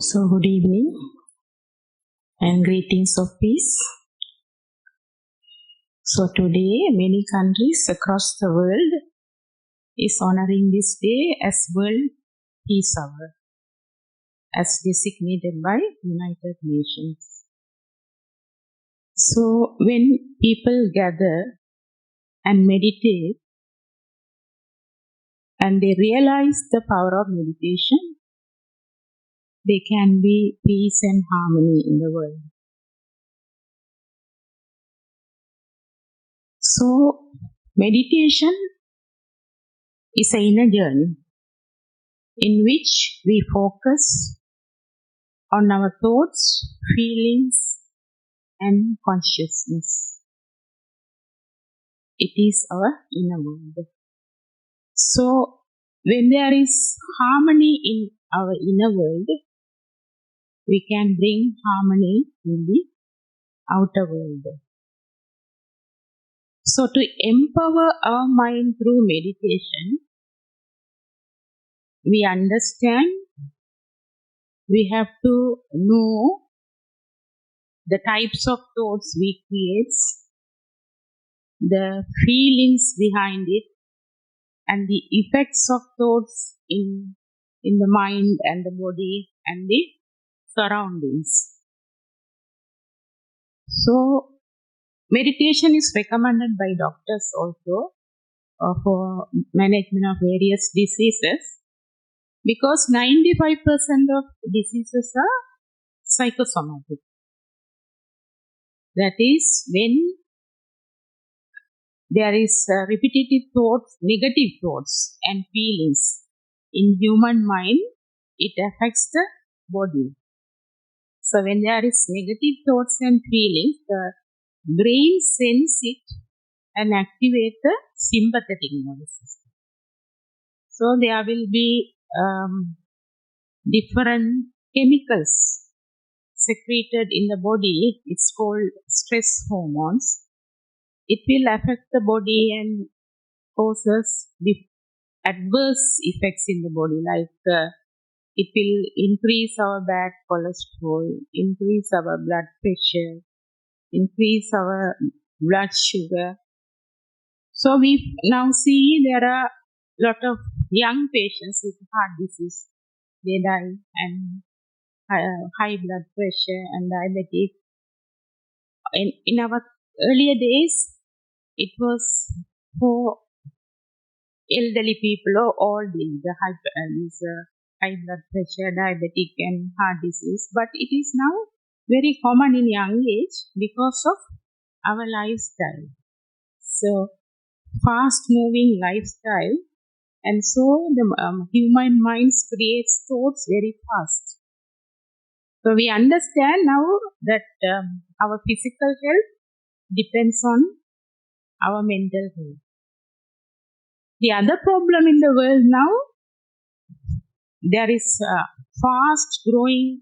So, good evening and greetings of peace. So, today many countries across the world is honoring this day as World Peace Hour, as designated by United Nations. So, when people gather and meditate and they realize the power of meditation, there can be peace and harmony in the world. So, meditation is an inner journey in which we focus on our thoughts, feelings, and consciousness. It is our inner world. So, when there is harmony in our inner world, we can bring harmony in the outer world. So, to empower our mind through meditation, we understand we have to know the types of thoughts we create, the feelings behind it, and the effects of thoughts in the mind and the body and the surroundings. So, meditation is recommended by doctors also for management of various diseases, because 95% of diseases are psychosomatic. That is, when there is repetitive thoughts, negative thoughts and feelings in human mind, it affects the body. So when there is negative thoughts and feelings, the brain sends it and activate the sympathetic nervous system. So there will be different chemicals secreted in the body. It's called stress hormones. It will affect the body and causes adverse effects in the body, like it will increase our bad cholesterol, increase our blood pressure, increase our blood sugar. So we now see there are a lot of young patients with heart disease. They die, and high blood pressure and diabetic. In our earlier days, it was for elderly people or old age, the high blood pressure, diabetic and heart disease. But it is now very common in young age because of our lifestyle. So, fast moving lifestyle, and so the human minds creates thoughts very fast. So we understand now that our physical health depends on our mental health. The other problem in the world now, there is a fast growing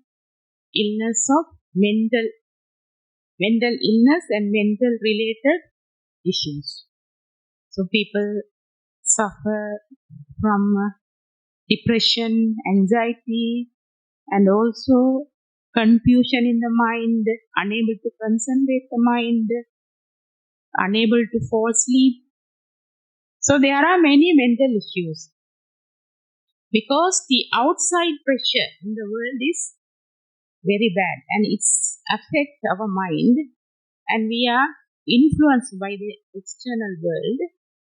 illness of mental illness and mental related issues. So people suffer from depression, anxiety, and also confusion in the mind, unable to concentrate the mind, unable to fall asleep. So there are many mental issues, because the outside pressure in the world is very bad and it's affect our mind, and we are influenced by the external world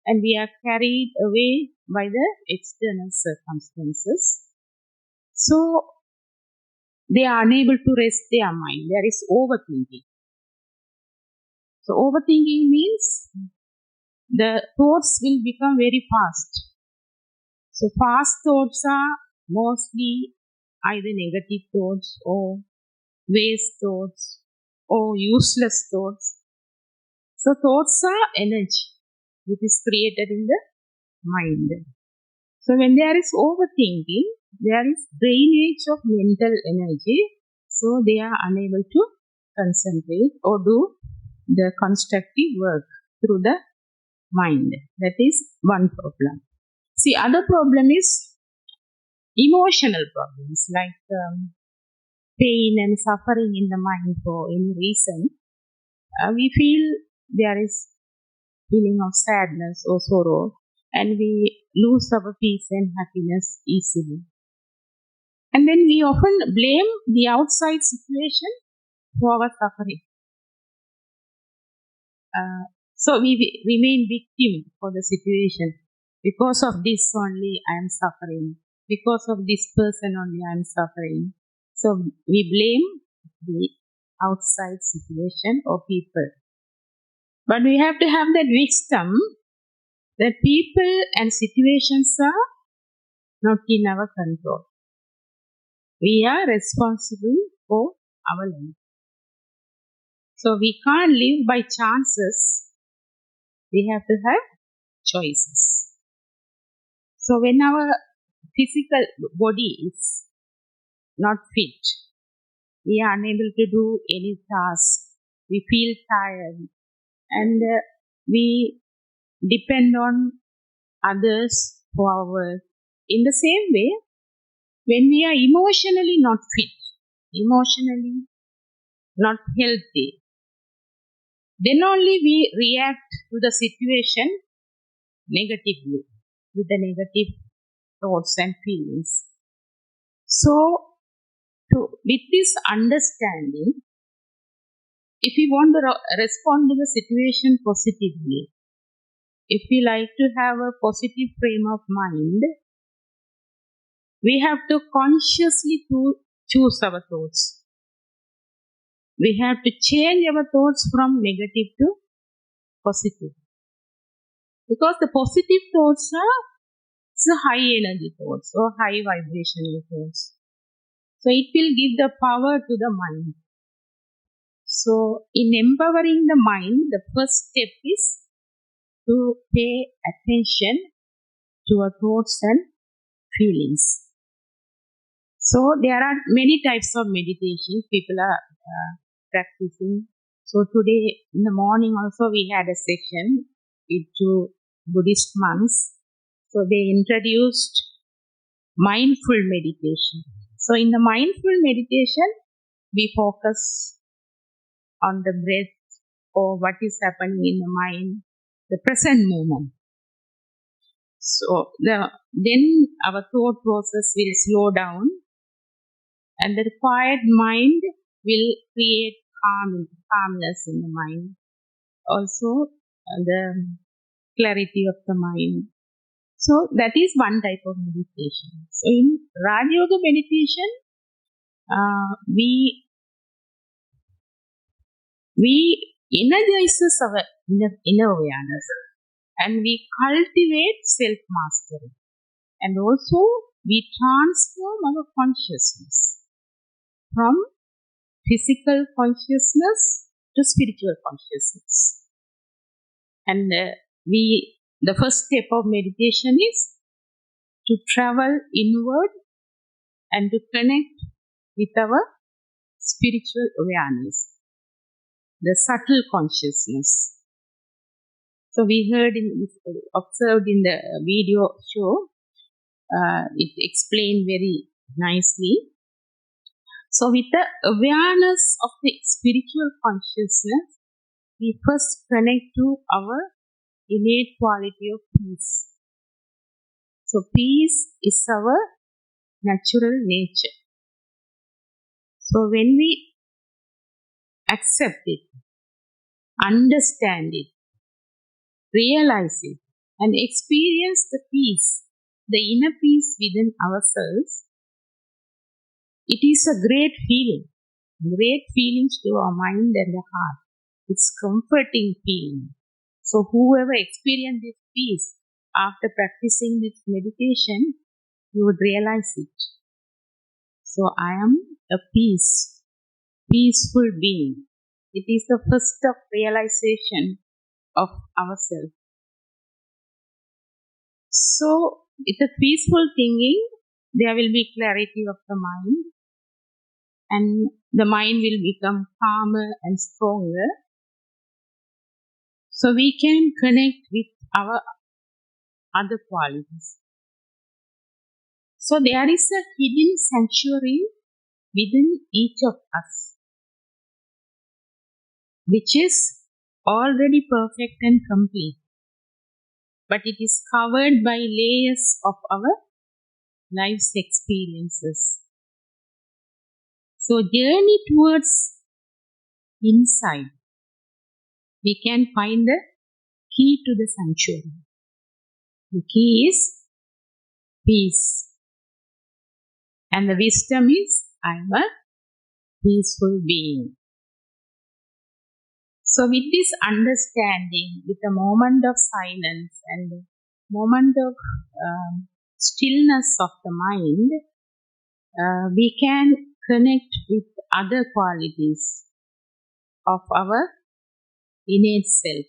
and we are carried away by the external circumstances. So they are unable to rest their mind. There is overthinking. So overthinking means the thoughts will become very fast. So fast thoughts are mostly either negative thoughts or waste thoughts or useless thoughts. So thoughts are energy which is created in the mind. So when there is overthinking, there is drainage of mental energy. So they are unable to concentrate or do the constructive work through the mind. That is one problem. See, other problem is emotional problems, like pain and suffering in the mind for any reason, we feel there is feeling of sadness or sorrow, and we lose our peace and happiness easily. And then we often blame the outside situation for our suffering. So we remain victim for the situation. Because of this only I am suffering. Because of this person only I am suffering. So we blame the outside situation or people. But we have to have that wisdom that people and situations are not in our control. We are responsible for our life. So we can't live by chances. We have to have choices. So when our physical body is not fit, we are unable to do any task. We feel tired and we depend on others for our work. In the same way, when we are emotionally not fit, emotionally not healthy, then only we react to the situation negatively, with the negative thoughts and feelings. So, with this understanding, if we want to respond to the situation positively, if we like to have a positive frame of mind, we have to consciously choose our thoughts. We have to change our thoughts from negative to positive. Because the positive thoughts are high energy thoughts or high vibrational thoughts. So it will give the power to the mind. So in empowering the mind, the first step is to pay attention to our thoughts and feelings. So there are many types of meditation people are practicing. So today in the morning also we had a session with two Buddhist monks. So they introduced mindful meditation. So in the mindful meditation, we focus on the breath or what is happening in the mind, the present moment. So then our thought process will slow down and the quiet mind will create calmness in the mind. Also the clarity of the mind. So that is one type of meditation. So in Raj Yoga meditation, we energizes our inner awareness and we cultivate self-mastery. And also we transform our consciousness from physical consciousness to spiritual consciousness. And the first step of meditation is to travel inward and to connect with our spiritual awareness, the subtle consciousness. So we observed in the video show, it explained very nicely. So with the awareness of the spiritual consciousness, we first connect to our innate quality of peace. So peace is our natural nature. So when we accept it, understand it, realize it, and experience the peace, the inner peace within ourselves, it is a great feelings to our mind and the heart. It's comforting feeling. So whoever experienced this peace after practicing this meditation, you would realize it. So I am a peaceful being. It is the first of realization of ourselves. So with a peaceful thinking, there will be clarity of the mind and the mind will become calmer and stronger. So we can connect with our other qualities. So there is a hidden sanctuary within each of us, which is already perfect and complete, but it is covered by layers of our life's experiences. So, journey towards inside, we can find the key to the sanctuary. The key is peace, and the wisdom is I am a peaceful being. So, with this understanding, with a moment of silence and a moment of stillness of the mind, we can connect with other qualities of our innate self,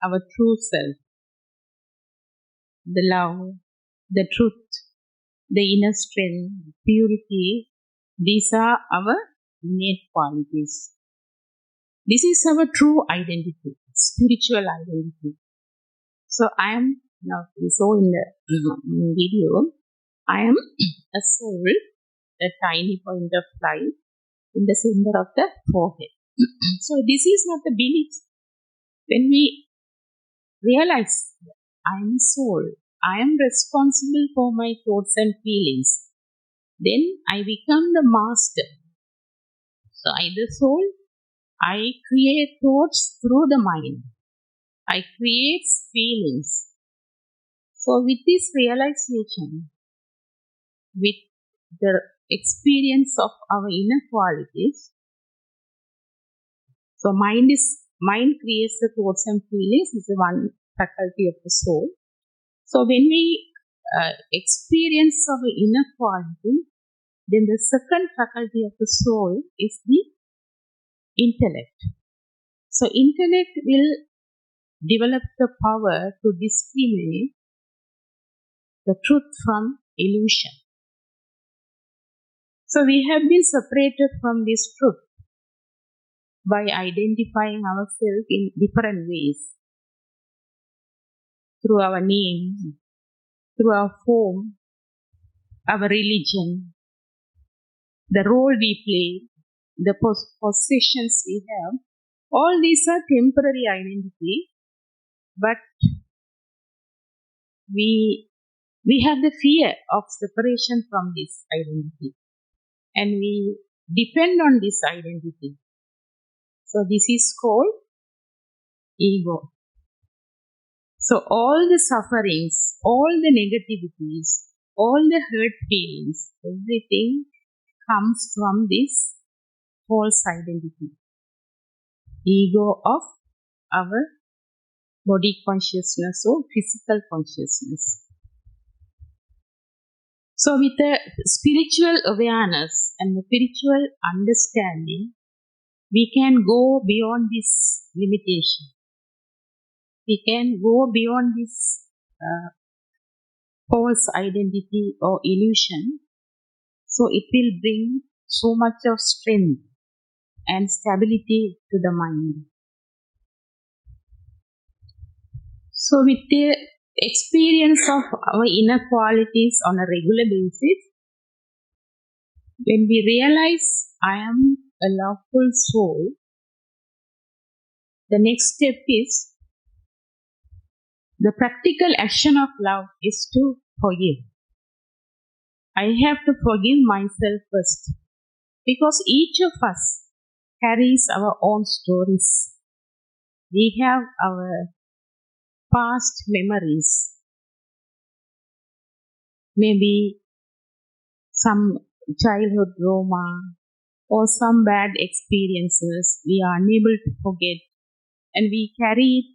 our true self, the love, the truth, the inner strength, purity. These are our innate qualities. This is our true identity, spiritual identity. So I am now, so in the video, I am a soul, a tiny point of light in the center of the forehead. So this is not a belief. When we realize I am a soul, I am responsible for my thoughts and feelings, then I become the master. So I, the soul, I create thoughts through the mind. I create feelings. So with this realization, with the experience of our inner qualities, so mind creates the thoughts and feelings, is the one faculty of the soul. So when we experience our inner quality, then the second faculty of the soul is the intellect. So intellect will develop the power to discriminate the truth from illusion. So we have been separated from this truth by identifying ourselves in different ways, through our name, through our form, our religion, the role we play, the possessions we have. All these are temporary identity, but we have the fear of separation from this identity, and we depend on this identity. So this is called ego. So all the sufferings, all the negativities, all the hurt feelings, everything comes from this false identity, ego of our body consciousness or physical consciousness. So with the spiritual awareness and the spiritual understanding, we can go beyond this limitation. We can go beyond this false identity or illusion. So it will bring so much of strength and stability to the mind. So with the experience of our inner qualities on a regular basis, when we realize I am a loveful soul, the next step is the practical action of love is to forgive. I have to forgive myself first, because each of us carries our own stories. We have our past memories, maybe some childhood trauma or some bad experiences we are unable to forget, and we carry it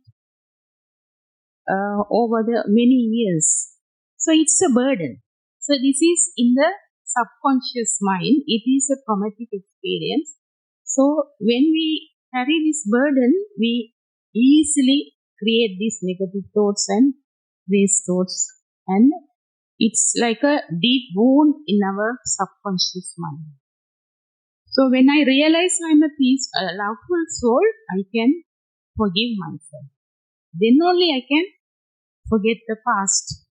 over the many years. So it's a burden. So this is in the subconscious mind. It is a traumatic experience. So when we carry this burden, we easily create these negative thoughts and these thoughts, and it's like a deep wound in our subconscious mind. So when I realize I'm a loveful soul, I can forgive myself. Then only I can forget the past.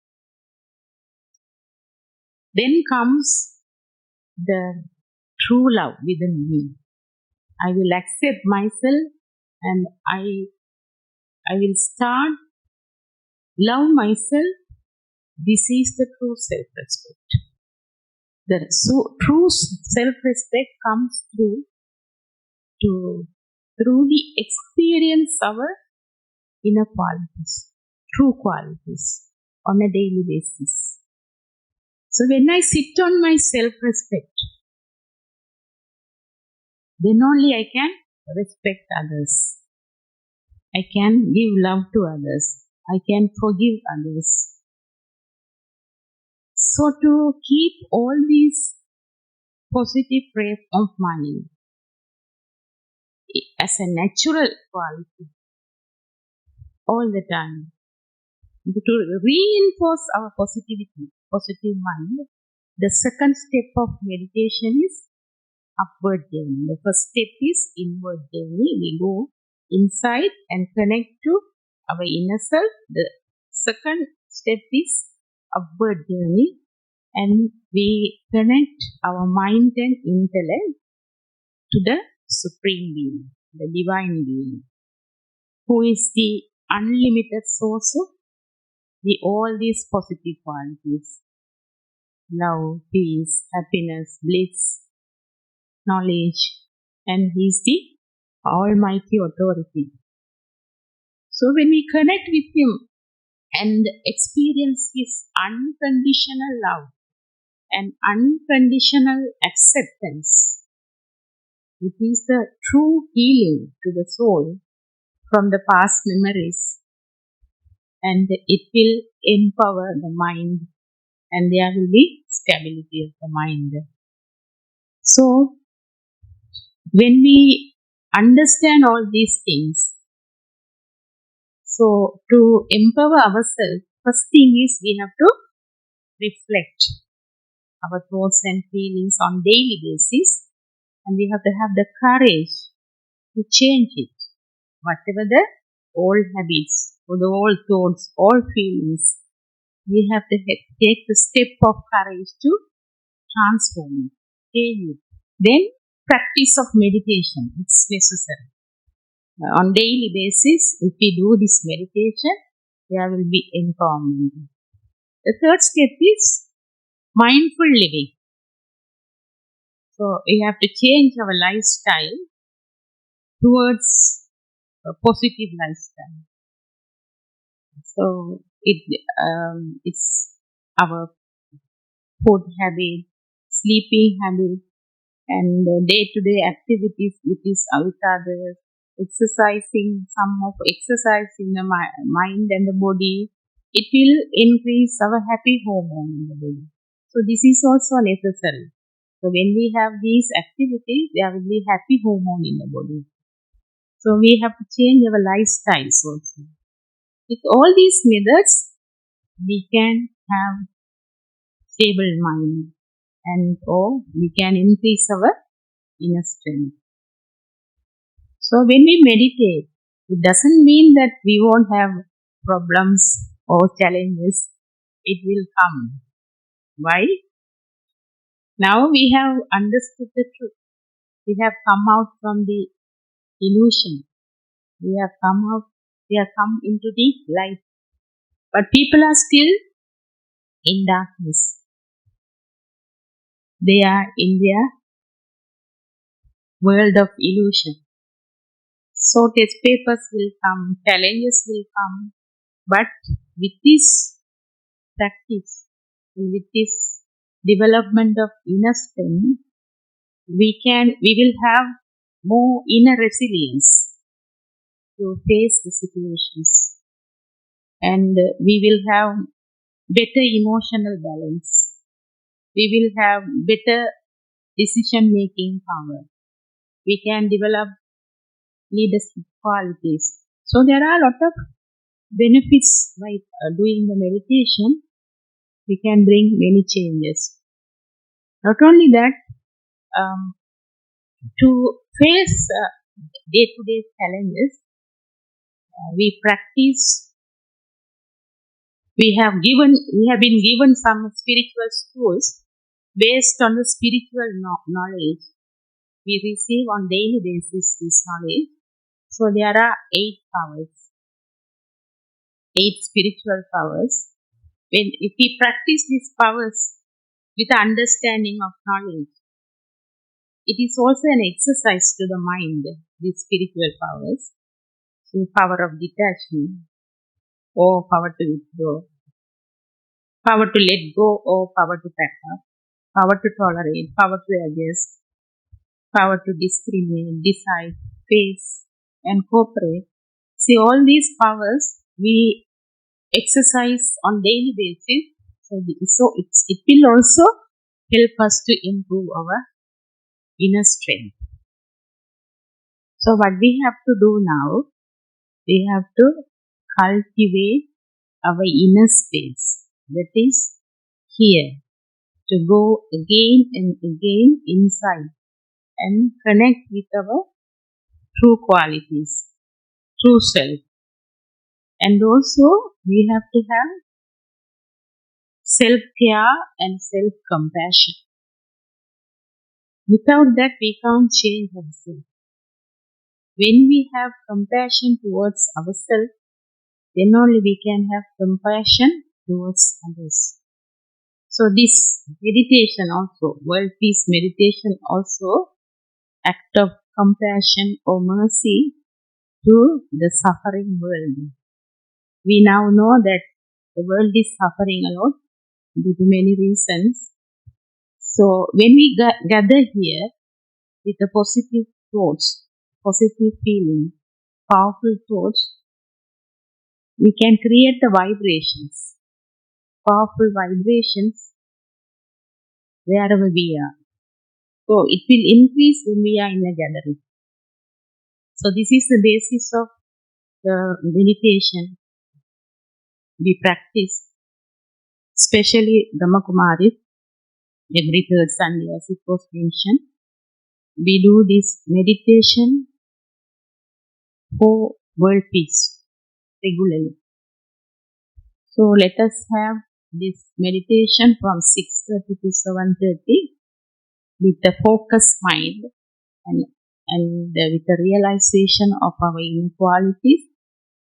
Then comes the true love within me. I will accept myself and I will start love myself. This is the true self-respect. True self-respect comes to truly experience our inner qualities, true qualities on a daily basis. So when I sit on my self-respect, then only I can respect others. I can give love to others. I can forgive others. So to keep all these positive frame of mind as a natural quality all the time, to reinforce our positive mind, the second step of meditation is upward journey. The first step is inward journey. We go inside and connect to our inner self. The second step is upward journey, and we connect our mind and intellect to the Supreme Being, the Divine Being, who is the unlimited source of all these positive qualities: love, peace, happiness, bliss, knowledge, and He is the Almighty Authority. So when we connect with Him and experience His unconditional love and unconditional acceptance, it is the true healing to the soul from the past memories, and it will empower the mind, and there will be stability of the mind. So when we understand all these things, so to empower ourselves, first thing is we have to reflect our thoughts and feelings on daily basis, and we have to have the courage to change it. Whatever the old habits or the old thoughts, old feelings, we have to take the step of courage to transform it, change it. Then practice of meditation, it's necessary. On daily basis, if we do this meditation, there will be empowerment. The third step is mindful living. So we have to change our lifestyle towards a positive lifestyle. So it's our food habit, sleeping habit, and day-to-day activities with others, exercising, some of exercise in the mind and the body. It will increase our happy hormone in the body. So this is also necessary. So when we have these activities, there will be happy hormone in the body. So we have to change our lifestyles also. With all these methods, we can have stable mind, and or we can increase our inner strength. So when we meditate, it doesn't mean that we won't have problems or challenges. It will come. Why? Now we have understood the truth. We have come out from the illusion. We have come into the light. But people are still in darkness. They are in their world of illusion. So test papers will come, challenges will come, but with this practice, with this development of inner strength, we will have more inner resilience to face the situations, and we will have better emotional balance. We will have better decision making power. We can develop leadership qualities. So there are a lot of benefits by doing the meditation. We can bring many changes. Not only that, to face day-to-day challenges, we practice. We have been given some spiritual tools based on the spiritual knowledge we receive on daily basis this knowledge. So there are 8 powers, 8 spiritual powers. When if we practice these powers with understanding of knowledge, it is also an exercise to the mind, these spiritual powers. So power of detachment, or power to withdraw, power to let go, or power to pack up, power to tolerate, power to adjust, power to discriminate, decide, face, and cooperate. See, all these powers we exercise on daily basis. It will also help us to improve our inner strength. So what we have to do now, we have to cultivate our inner space. That is here, to go again and again inside and connect with our true qualities, true self. And also we have to have self-care and self-compassion. Without that, we can't change ourselves. When we have compassion towards ourselves, then only we can have compassion towards others. So this meditation also, world peace meditation also, act of compassion or mercy to the suffering world. We now know that the world is suffering a lot due to many reasons. So when we gather here with the positive thoughts, positive feeling, powerful thoughts, we can create the vibrations, powerful vibrations wherever we are. So it will increase when we are in a gathering. So this is the basis of the meditation we practice, especially Brahma Kumaris, every third Sunday as it was mentioned. We do this meditation for world peace regularly. So let us have this meditation from 6:30 to 7:30 with the focused mind and with the realization of our inequalities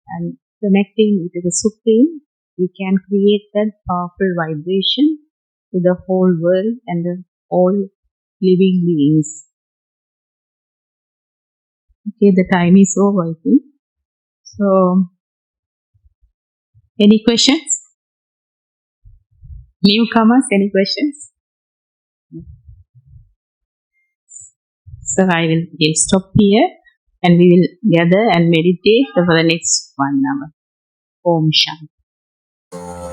and connecting with the Supreme, we can create that powerful vibration to the whole world and the all living beings. Okay, the time is over, I think. So, any questions? Newcomers, any questions? So we'll stop here and we will gather and meditate for the next 1 hour. Om Shanti.